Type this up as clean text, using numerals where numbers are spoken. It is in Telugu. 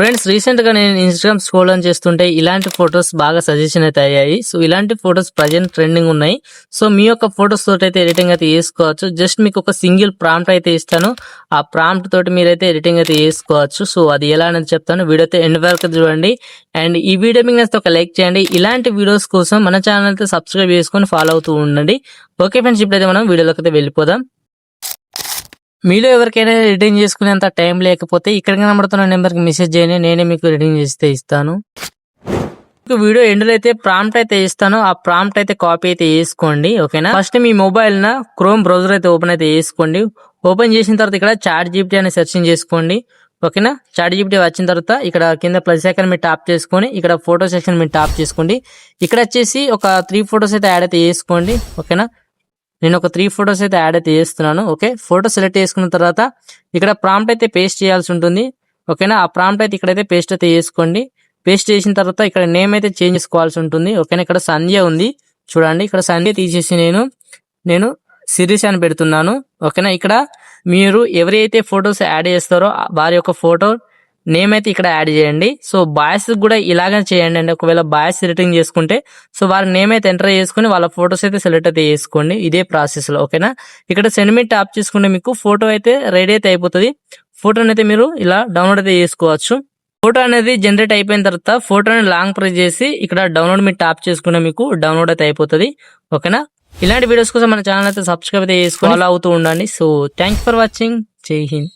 ఫ్రెండ్స్ రీసెంట్ గా నేను ఇన్స్టాగ్రామ్ స్క్రోల్ ఆన్ చేస్తుంటే ఇలాంటి ఫొటోస్ బాగా సజెషన్ అయితే అయ్యాయి. సో ఇలాంటి ఫొటోస్ ప్రజెంట్ ట్రెండింగ్ ఉన్నాయి. సో మీ యొక్క ఫొటోస్ తోటి అయితే ఎడిటింగ్ అయితే చేసుకోవచ్చు. జస్ట్ మీకు ఒక సింగిల్ ప్రాంప్ట్ అయితే ఇస్తాను. ఆ ప్రాంప్ట్ తోటి మీరైతే ఎడిటింగ్ అయితే చేసుకోవచ్చు. సో అది ఎలా అనేది చెప్తాను. వీడియో అయితే ఎండ్ వరకు చూడండి. అండ్ ఈ వీడియో మీకు నచ్చితే ఒక లైక్ చేయండి. ఇలాంటి వీడియోస్ కోసం మన ఛానల్ అయితే సబ్స్క్రైబ్ చేసుకొని ఫాలో అవుతూ ఉండండి. ఓకే ఫ్రెండ్స్, ఇప్పుడైతే మనం వీడియోలోకి అయితే వెళ్ళిపోదాం. మీలో ఎవరికైనా ఎడిటింగ్ చేసుకునేంత టైం లేకపోతే ఇక్కడ కనబడుతున్న నెంబర్కి మెసేజ్ చేయండి. నేనే మీకు ఎడిటింగ్ చేస్తే ఇస్తాను. వీడియో ఎండ్లో అయితే ప్రాంప్ట్ అయితే ఇస్తాను. ఆ ప్రాంప్ట్ అయితే కాపీ అయితే చేసుకోండి. ఓకేనా, ఫస్ట్ మీ మొబైల్ నా క్రోమ్ బ్రౌజర్ అయితే ఓపెన్ అయితే చేసుకోండి. ఓపెన్ చేసిన తర్వాత ఇక్కడ చాట్ జీపీటీ అని సెర్చింగ్ చేసుకోండి. ఓకేనా, చాట్ జీపీటీ వచ్చిన తర్వాత ఇక్కడ కింద ప్లస్ ఐకాన్ మీరు టాప్ చేసుకొని ఇక్కడ ఫోటో సెక్షన్ మీరు టాప్ చేసుకోండి. ఇక్కడ వచ్చేసి ఒక 3 ఫొటోస్ అయితే యాడ్ అయితే చేసుకోండి. ఓకేనా, నేను ఒక 3 ఫొటోస్ అయితే యాడ్ అయితే చేస్తున్నాను. ఓకే, ఫోటో సెలెక్ట్ చేసుకున్న తర్వాత ఇక్కడ ప్రాంప్ట్ అయితే పేస్ట్ చేయాల్సి ఉంటుంది. ఓకేనా, ఆ ప్రాంప్ట్ అయితే ఇక్కడైతే పేస్ట్ అయితే చేసుకోండి. పేస్ట్ చేసిన తర్వాత ఇక్కడ నేమ్ అయితే చేంజ్ చేసుకోవాల్సి ఉంటుంది. ఓకేనా, ఇక్కడ సంధ్య ఉంది చూడండి. ఇక్కడ సంధ్య తీసేసి నేను సిరీస్ అని పెడుతున్నాను. ఓకేనా, ఇక్కడ మీరు ఎవరైతే ఫొటోస్ యాడ్ చేస్తారో వారి యొక్క ఫోటో నేమ్ అయితే ఇక్కడ యాడ్ చేయండి. సో బాయ్స్ కూడా ఇలాగే చేయండి అండి. ఒకవేళ బాయ్స్ ఎడిటింగ్ చేసుకుంటే సో వారి నేమ్ అయితే ఎంటర్ చేసుకుని వాళ్ళ ఫొటోస్ అయితే సెలెక్ట్ అయితే చేసుకోండి. ఇదే ప్రాసెస్ లో. ఓకేనా, ఇక్కడ సెండ్ మీ టాప్ చేసుకుంటే మీకు ఫోటో అయితే రెడీ అయితే అయిపోతుంది. ఫోటోని అయితే మీరు ఇలా డౌన్లోడ్ అయితే చేసుకోవచ్చు. ఫోటో అనేది జనరేట్ అయిపోయిన తర్వాత ఫోటోని లాంగ్ ప్రెస్ చేసి ఇక్కడ డౌన్లోడ్ మీరు టాప్ చేసుకుంటే మీకు డౌన్లోడ్ అయితే అయిపోతుంది. ఓకేనా, ఇలాంటి వీడియోస్ కోసం మన ఛానల్ అయితే సబ్స్క్రైబ్ అయితే చేసుకొని ఫాలో అవుతూ ఉండండి. So thanks for watching. జై హింద్.